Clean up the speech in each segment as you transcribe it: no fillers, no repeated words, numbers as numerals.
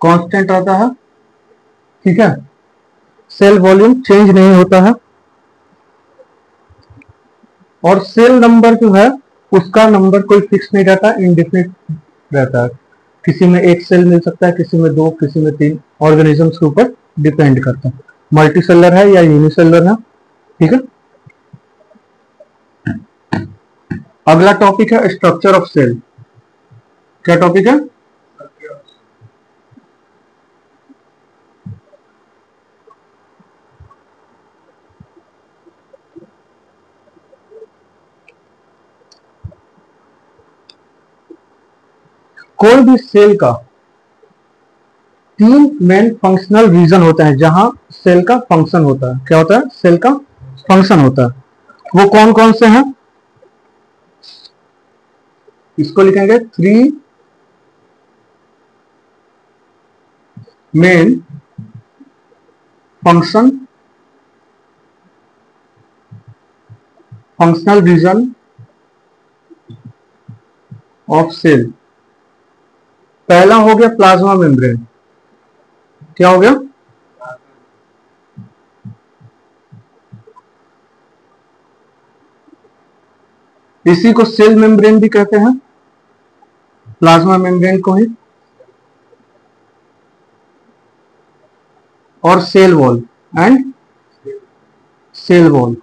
Constant रहता है, ठीक है। सेल वॉल्यूम चेंज नहीं होता है, और सेल नंबर जो है उसका नंबर कोई फिक्स नहीं रहता, इंडिफिनिट रहता है। किसी में एक सेल मिल सकता है, किसी में दो, किसी में तीन, ऑर्गेनिजम्स के ऊपर डिपेंड करता है, मल्टी सेलर है या यूनिसेलर है, ठीक है। अगला टॉपिक है स्ट्रक्चर ऑफ सेल। क्या टॉपिक है? कोई भी सेल का तीन मेन फंक्शनल रीजन होते हैं जहां सेल का फंक्शन होता है। क्या होता है? सेल का फंक्शन होता है। वो कौन कौन से हैं? इसको लिखेंगे three main function functional region of cell. पहला हो गया प्लाज्मा मेम्ब्रेन। क्या हो गया? इसी को सेल मेम्ब्रेन भी कहते हैं, प्लाज्मा मेम्ब्रेन को ही। और cell wall and cell wall.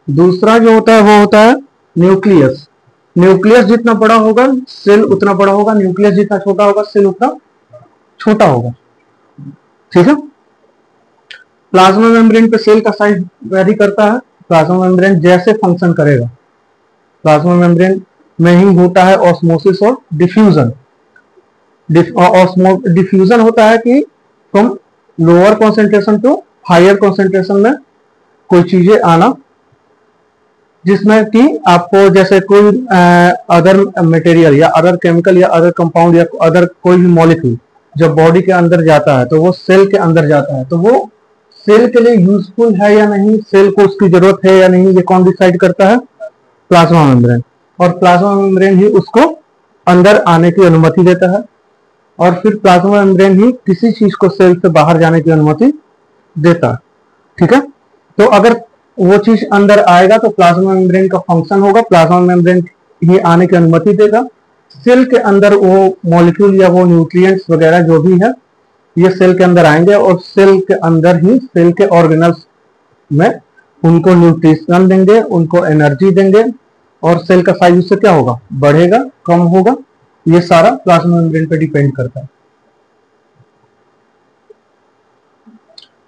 दूसरा जो होता है वो होता है न्यूक्लियस। न्यूक्लियस जितना बड़ा होगा सेल उतना बड़ा होगा, न्यूक्लियस जितना छोटा होगा सेल उतना छोटा होगा, ठीक है। प्लाज्मा मेम्ब्रेन पे सेल का साइज वेरी करता है। प्लाज्मा मेम्ब्रेन जैसे फंक्शन करेगा, प्लाज्मा मेम्ब्रेन में ही होता है ऑस्मोसिस और डिफ्यूजन। डिफ्यूजन होता है कि from lower concentration to higher concentration में कोई चीजें आना, जिसमें कि आपको जैसे कोई अदर मटेरियल या अदर केमिकल या अदर कंपाउंड या अदर कोई भी मॉलिक्यूल जब बॉडी के अंदर जाता है तो वो सेल के अंदर जाता है, तो वो सेल के लिए यूजफुल है या नहीं, सेल को उसकी जरूरत है या नहीं, ये कौन डिसाइड करता है? Plasma membrane. और प्लाज्मा मेम्ब्रेन ही उसको अंदर आने की अनुमति देता है, और फिर प्लाज्मा मेम्ब्रेन ही किसी चीज को सेल से बाहर जाने की अनुमति देता है, ठीक है। तो अगर वो चीज अंदर आएगा तो प्लाज्मा मेम्ब्रेन का फंक्शन होगा, प्लाज्मा मेम्ब्रेन ही आने की अनुमति देगा। सेल के अंदर वो मॉलिक्यूल या वो न्यूट्रिएंट्स वगैरह जो भी है ये सेल के अंदर आएंगे, और सेल के अंदर ही सेल के ऑर्गेनल्स में उनको न्यूट्रिशन देंगे, उनको एनर्जी देंगे, और सेल का साइज उससे क्या होगा? बढ़ेगा, कम होगा। ये सारा प्लाज्मा मेम्ब्रेन पे डिपेंड करता है।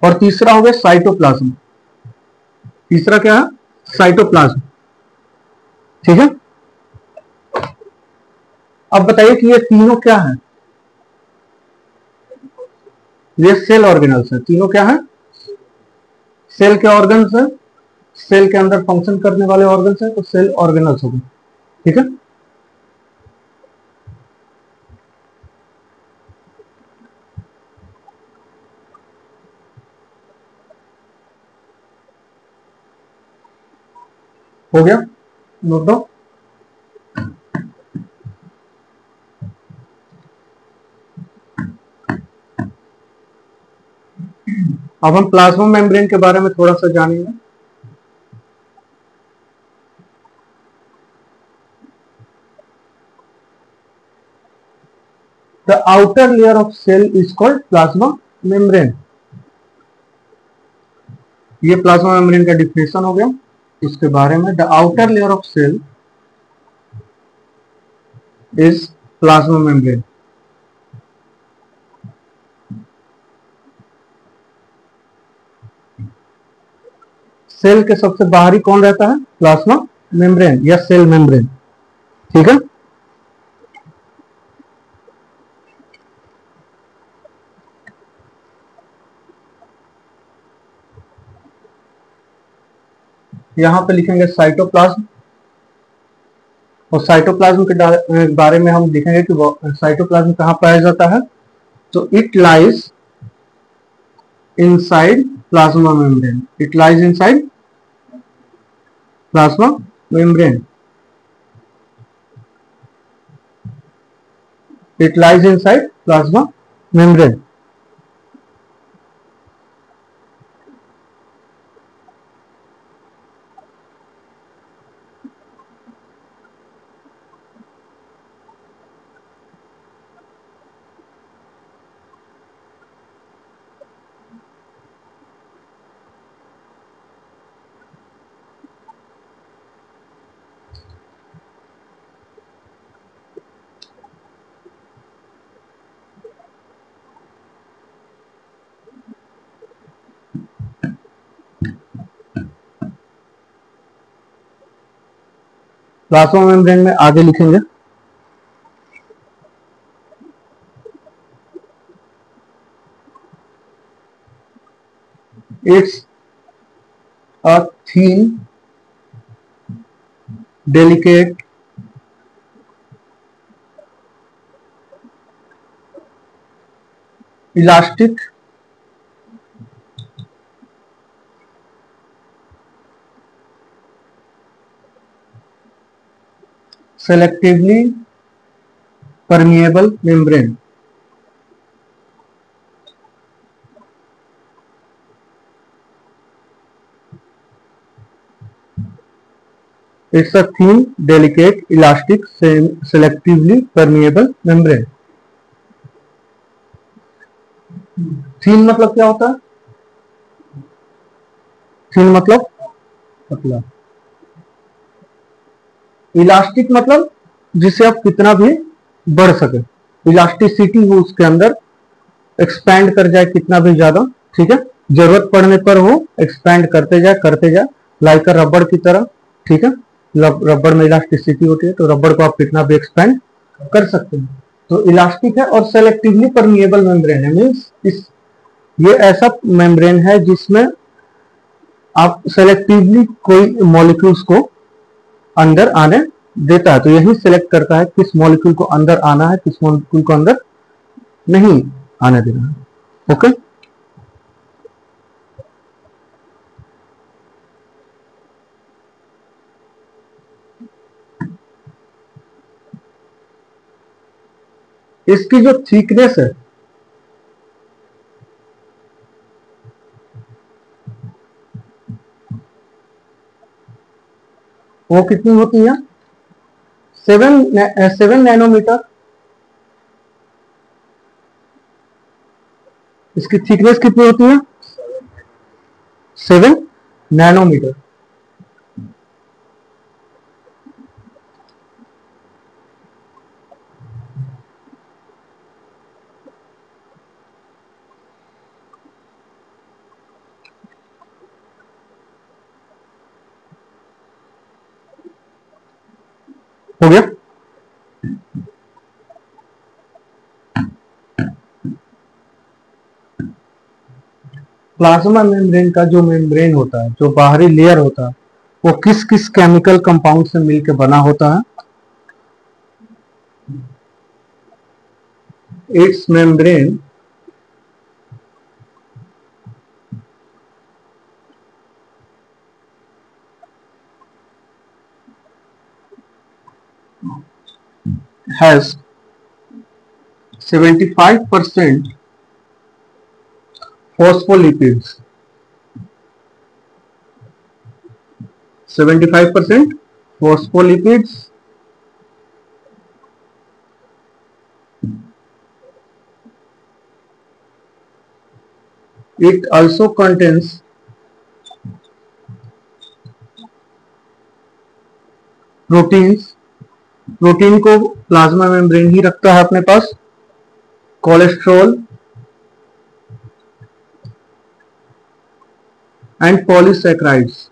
और तीसरा हो गया साइटोप्लाज्म। तीसरा क्या है? साइटोप्लाज्म, ठीक है। अब बताइए कि ये तीनों क्या है? ये सेल ऑर्गेनल्स है। तीनों क्या है? सेल के ऑर्गन्स है, सेल के अंदर फंक्शन करने वाले ऑर्गन्स है, तो सेल ऑर्गेनल्स हो गए, ठीक है। हो गया? नोट दो। अब हम प्लाज्मा मेम्ब्रेन के बारे में थोड़ा सा जानेंगे। The outer layer of cell is called plasma membrane. ये प्लाज्मा मेम्ब्रेन का डिफिनेशन हो गया। इसके बारे में, the outer layer of cell is plasma membrane. Cell के सबसे बाहरी कौन रहता है? प्लाज्मा मेम्ब्रेन या सेल मेम्ब्रेन, ठीक है। यहां पे लिखेंगे साइटोप्लाज्म, और साइटोप्लाज्म के बारे में हम लिखेंगे कि साइटोप्लाज्म कहां पाया जाता है। तो it lies inside plasma membrane. It lies inside plasma membrane. It lies inside plasma membrane. Plasma membrane में आगे लिखेंगे it's a thin, delicate, elastic, selectively permeable membrane. It's a thin, delicate, elastic, selectively permeable membrane. Thin मतलब क्या होता है? Thin मतलब पतला. Elastic मतलब जिसे आप कितना भी बढ़ सके, इलास्टिसिटी हो उसके अंदर, एक्सपैंड कर जाए कितना भी ज्यादा, ठीक है, जरूरत पड़ने पर वो एक्सपैंड करते जाए लाइक रबड़ की तरह, ठीक है, रबड़ में इलास्टिसिटी होती है तो रबड़ को आप कितना भी एक्सपैंड कर सकते हैं. तो इलास्टिक है और सेलेक्टिवली परमिएबल मेम्ब्रेन है, मीन्स इस ये ऐसा मेम्ब्रेन है जिसमें आप सेलेक्टिवली कोई मॉलिक्यूल्स को अंदर आने देता है, तो यही सिलेक्ट करता है किस मॉलिक्यूल को अंदर आना है, किस मॉलिक्यूल को अंदर नहीं आने देना है. ओके. इसकी जो थिकनेस है वो कितनी होती है? 7 नैनोमीटर. इसकी थिकनेस कितनी होती है? 7 नैनोमीटर. हो गया. प्लाज्मा मेम्ब्रेन का जो मेम्ब्रेन होता है, जो बाहरी लेयर होता है, वो किस किस केमिकल कंपाउंड से मिलकर बना होता है? Its membrane has 75% phospholipids. 75% phospholipids. It also contains proteins. Protein को प्लाज्मा मेम्ब्रेन ही रखता है अपने पास. Cholesterol and polysaccharides.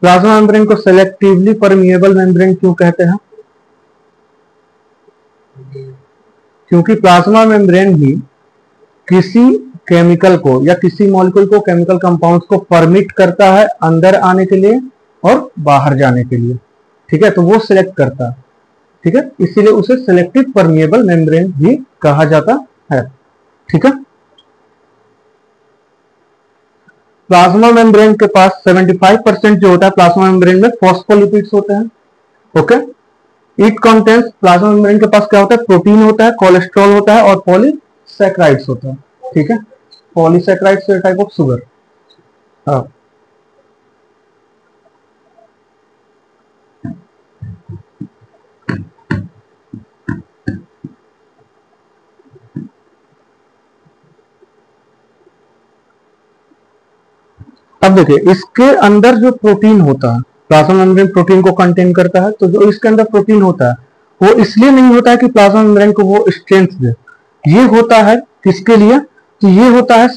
Plasma membrane को सेलेक्टिवली परमिएबल मेम्ब्रेन क्यों कहते हैं? क्योंकि प्लाज्मा मेम्ब्रेन ही किसी केमिकल को या किसी मॉलिक्यूल को, केमिकल कंपाउंड्स को परमिट करता है अंदर आने के लिए और बाहर जाने के लिए। ठीक है, तो वो सिलेक्ट करता है। ठीक है, इसीलिए उसे सेलेक्टिव परमिएबल मेम्ब्रेन भी कहा जाता है। ठीक है, प्लाज्मा मेम्ब्रेन के पास 75% जो होता है प्लाज्मा मेम्ब्रेन में फॉस्फोलिपिड्स होते हैं। Okay, it contains, plasma membrane के पास क्या होता है? प्रोटीन होता है, कोलेस्ट्रॉल होता है और पॉलीसैकेराइड्स होता है। ठीक है, पॉलीसैकेराइड्स टाइप ऑफ शुगर। हाँ, अब देखिए इसके अंदर जो प्रोटीन होता है, प्लाज्मा मेम्ब्रेन प्रोटीन को कंटेन करता है, तो जो इसके अंदर प्रोटीन होता है वो इसलिए नहीं होता है कि प्लाज्मा मेम्ब्रेन को वो स्ट्रेंथ दे। ये होता है किसके लिए? तो ये होता है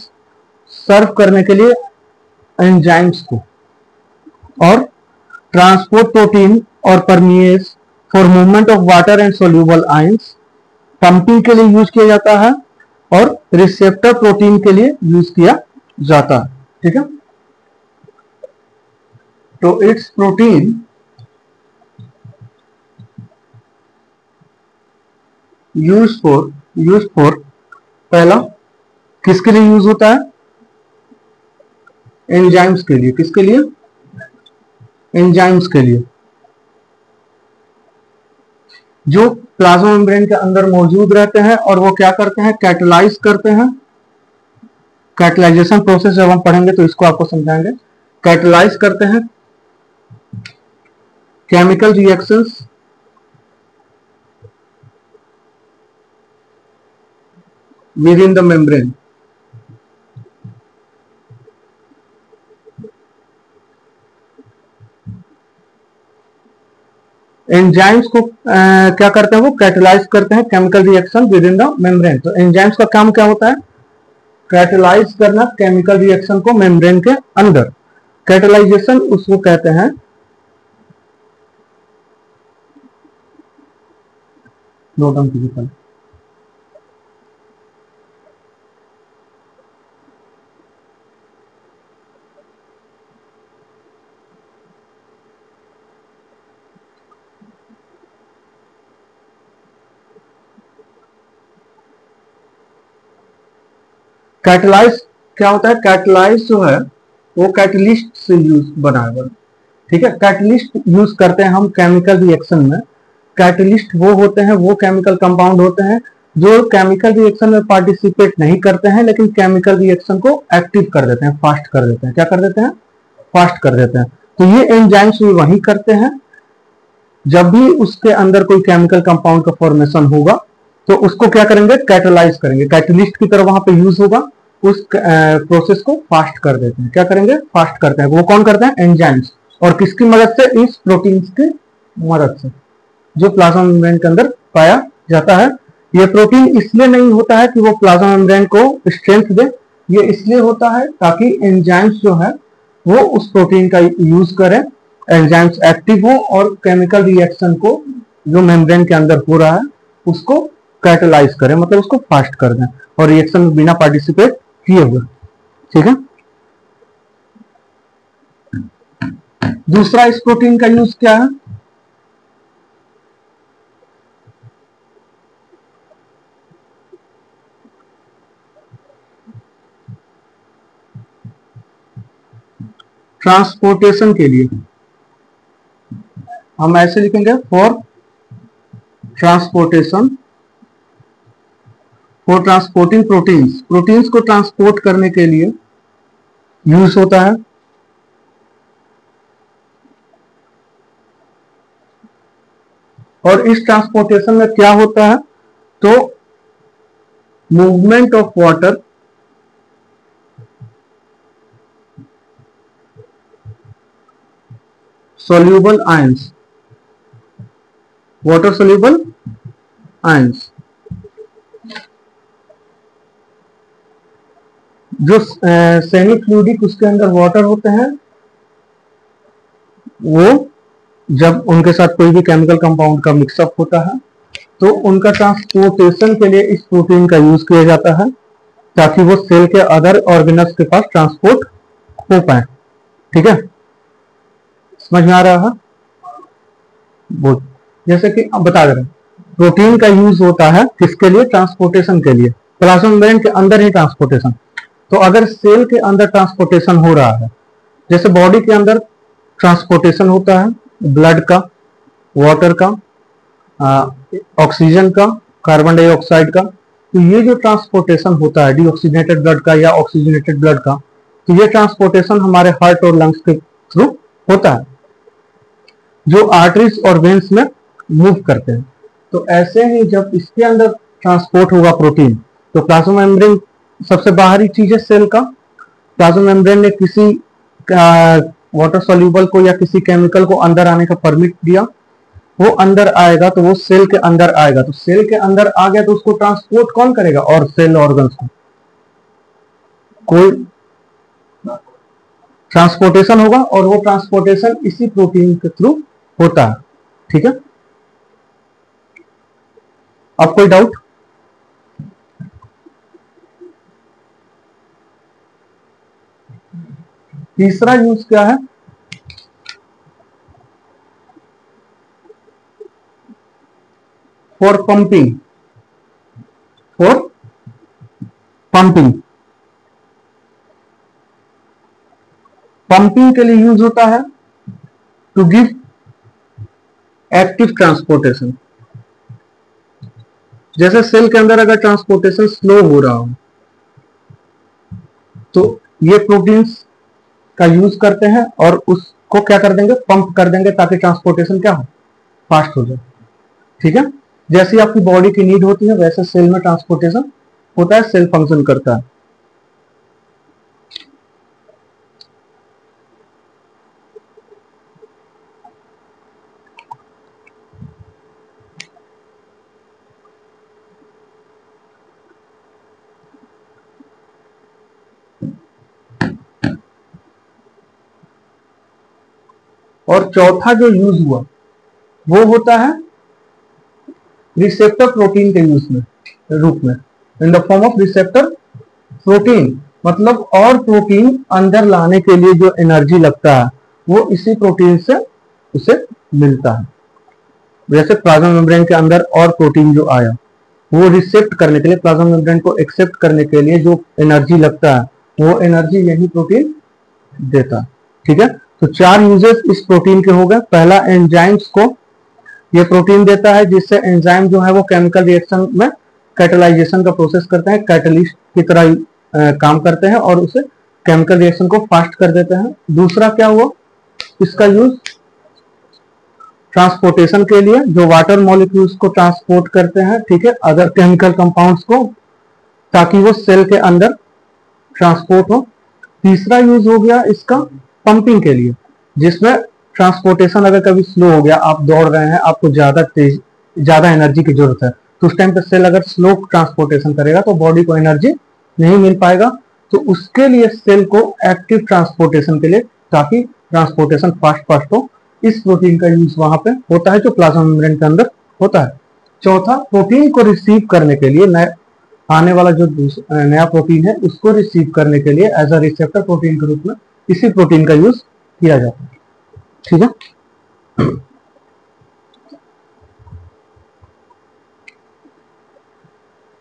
सर्व करने के लिए एंजाइम्स को, और ट्रांसपोर्ट प्रोटीन और परमिएज for movement of water and soluble ions, pumping के लिए यूज किया जाता है और रिसेप्टर प्रोटीन के लिए यूज किया जाता है। ठीक है, तो इट्स प्रोटीन यूज फॉर पहला किसके लिए यूज होता है? एंजाइम्स के लिए। किसके लिए? एंजाइम्स के लिए, जो प्लाज्मा मेम्ब्रेन के अंदर मौजूद रहते हैं और वो क्या करते हैं? कैटलाइज करते हैं। कैटलाइजेशन प्रोसेस जब हम पढ़ेंगे तो इसको आपको समझाएंगे। कैटलाइज करते हैं chemical reactions with in the membrane. Enzymes को क्या करते हैं? वो कैटलाइज करते हैं chemical reaction with in the membrane. तो एंजाइम्स का काम क्या होता है? कैटलाइज करना केमिकल रिएक्शन को मेम्ब्रेन के अंदर। कैटलाइजेशन उसको कहते हैं नोट डाउन कीजिए। कैटलाइज क्या होता है? कैटलाइज जो है वो कैटलिस्ट से यूज बना है। ठीक है, कैटलिस्ट यूज करते हैं हम केमिकल रिएक्शन में। कैटलिस्ट वो होते हैं, वो केमिकल कंपाउंड होते हैं जो केमिकल रिएक्शन में पार्टिसिपेट नहीं करते हैं लेकिन केमिकल रिएक्शन को एक्टिव कर देते हैं, फास्ट कर देते हैं। क्या कर देते हैं? फास्ट कर देते हैं। तो ये एंजाइम्स भी वही करते हैं। जब भी उसके अंदर कोई केमिकल कंपाउंड का फॉर्मेशन होगा तो उसको क्या करेंगे? कैटलाइज करेंगे। कैटलिस्ट की तरह वहां पे यूज होगा, उस प्रोसेस को फास्ट कर देते हैं। क्या करेंगे? फास्ट करते हैं। वो कौन करते हैं? एंजाइम्स। और किसकी मदद से? इस प्रोटीन्स की मदद से जो प्लाज्मा मेम्ब्रेन के अंदर पाया जाता है। ये प्रोटीन इसलिए नहीं होता है कि वो प्लाज्मा मेम्ब्रेन को स्ट्रेंथ दे, ये इसलिए होता है ताकि एंजाइम्स जो है वो उस प्रोटीन का यूज करें, एंजाइम्स एक्टिव हो और केमिकल रिएक्शन को जो मेम्ब्रेन के अंदर हो रहा है उसको कैटलाइज करें, मतलब उसको फास्ट कर दें और रिएक्शन में बिना पार्टिसिपेट किए हुए। ठीक है, दूसरा इस प्रोटीन का यूज क्या है? ट्रांसपोर्टेशन के लिए। हम ऐसे लिखेंगे for transportation, for transporting proteins. Proteins को ट्रांसपोर्ट करने के लिए यूज होता है। और इस ट्रांसपोर्टेशन में क्या होता है? तो movement of water soluble ions, water soluble ions, जो सेमी फ्लूइडिक उसके अंदर वाटर होते हैं वो जब उनके साथ कोई भी केमिकल कंपाउंड का मिक्सअप होता है तो उनका ट्रांसपोर्टेशन के लिए इस प्रोटीन का यूज किया जाता है ताकि वो सेल के अदर ऑर्गेनल्स के पास ट्रांसपोर्ट हो पाए। ठीक है, समझ में आ रहा है? बहुत जैसे कि अब बता दे रहे हैं, प्रोटीन का यूज होता है किसके लिए? ट्रांसपोर्टेशन के लिए, प्लाज्मा मेम्ब्रेन के अंदर ही ट्रांसपोर्टेशन। तो अगर सेल के अंदर ट्रांसपोर्टेशन हो रहा है, जैसे बॉडी के अंदर ट्रांसपोर्टेशन होता है ब्लड का, वाटर का, ऑक्सीजन का, कार्बन डाइऑक्साइड का, तो ये जो ट्रांसपोर्टेशन होता है डीऑक्सीजनेटेड ब्लड का या ऑक्सीजनेटेड ब्लड का, तो ये ट्रांसपोर्टेशन हमारे हार्ट और लंग्स के थ्रू होता है जो आर्टरीज और वेन्स में मूव करते हैं। तो ऐसे ही जब इसके अंदर ट्रांसपोर्ट होगा प्रोटीन, तो प्लाज्मा मेम्ब्रेन सबसे बाहरी चीज है सेल का। प्लाज्मा मेम्ब्रेन ने किसी वाटर सॉल्यूबल को या किसी केमिकल को अंदर आने का परमिट दिया, वो अंदर आएगा तो वो सेल के अंदर आएगा, तो सेल के अंदर आ गया तो उसको ट्रांसपोर्ट कौन करेगा? और सेल ऑर्गन्स को कोई ट्रांसपोर्टेशन होगा और वो ट्रांसपोर्टेशन इसी प्रोटीन के थ्रू होता है। ठीक है, अब कोई डाउट? तीसरा यूज क्या है? For pumping, for pumping, pumping के लिए यूज होता है टू गिव एक्टिव ट्रांसपोर्टेशन। जैसे सेल के अंदर अगर ट्रांसपोर्टेशन स्लो हो रहा हो तो ये प्रोटीन्स का यूज करते हैं और उसको क्या कर देंगे? पंप कर देंगे ताकि ट्रांसपोर्टेशन क्या हो? फास्ट हो जाए। ठीक है, जैसी आपकी बॉडी की नीड होती है वैसे सेल में ट्रांसपोर्टेशन होता है, सेल फंक्शन करता है। और चौथा जो यूज हुआ वो होता है रिसेप्टर प्रोटीन के यूज में, रूप में, in the form of receptor protein. मतलब और प्रोटीन अंदर लाने के लिए जो एनर्जी लगता है वो इसी प्रोटीन से उसे मिलता है। जैसे प्लाज्मा मेम्ब्रेन के अंदर और प्रोटीन जो आया वो रिसेप्ट करने के लिए, प्लाज्मा मेम्ब्रेन को एक्सेप्ट करने के लिए जो एनर्जी लगता है वो एनर्जी यही प्रोटीन देता है। ठीक है, तो 4 यूजेस इस प्रोटीन के हो गए। पहला, एंजाइम्स को ये प्रोटीन देता है जिससे एंजाइम जो है वो केमिकल रिएक्शन में कैटलाइजेशन का प्रोसेस करते हैं, कैटलिस्ट की तरह काम करते हैं और उसे केमिकल रिएक्शन को फास्ट कर देते हैं। दूसरा क्या हुआ? इसका यूज ट्रांसपोर्टेशन के लिए, जो वाटर मॉलिक्यूल्स को ट्रांसपोर्ट करते हैं, ठीक है, अदर केमिकल कंपाउंड्स को, ताकि वो सेल के अंदर ट्रांसपोर्ट हो। तीसरा यूज हो गया इसका पंपिंग के लिए, जिसमें ट्रांसपोर्टेशन अगर कभी स्लो हो गया, आप दौड़ रहे हैं, आपको ज्यादा एनर्जी की जरूरत है, तो उस टाइम पे सेल अगर स्लो ट्रांसपोर्टेशन करेगा तो बॉडी को एनर्जी नहीं मिल पाएगा, तो उसके लिए सेल को एक्टिव ट्रांसपोर्टेशन के लिए, ताकि ट्रांसपोर्टेशन फास्ट हो, इस प्रोटीन का यूज वहां पे होता है जो प्लाज्मा मेम्ब्रेन के अंदर होता है। चौथा, प्रोटीन को रिसीव करने के लिए, आने वाला जो नया प्रोटीन है उसको रिसीव करने के लिए एज अ रिसेप्टर प्रोटीन के रूप में इसी प्रोटीन का यूज किया जाता है। ठीक है।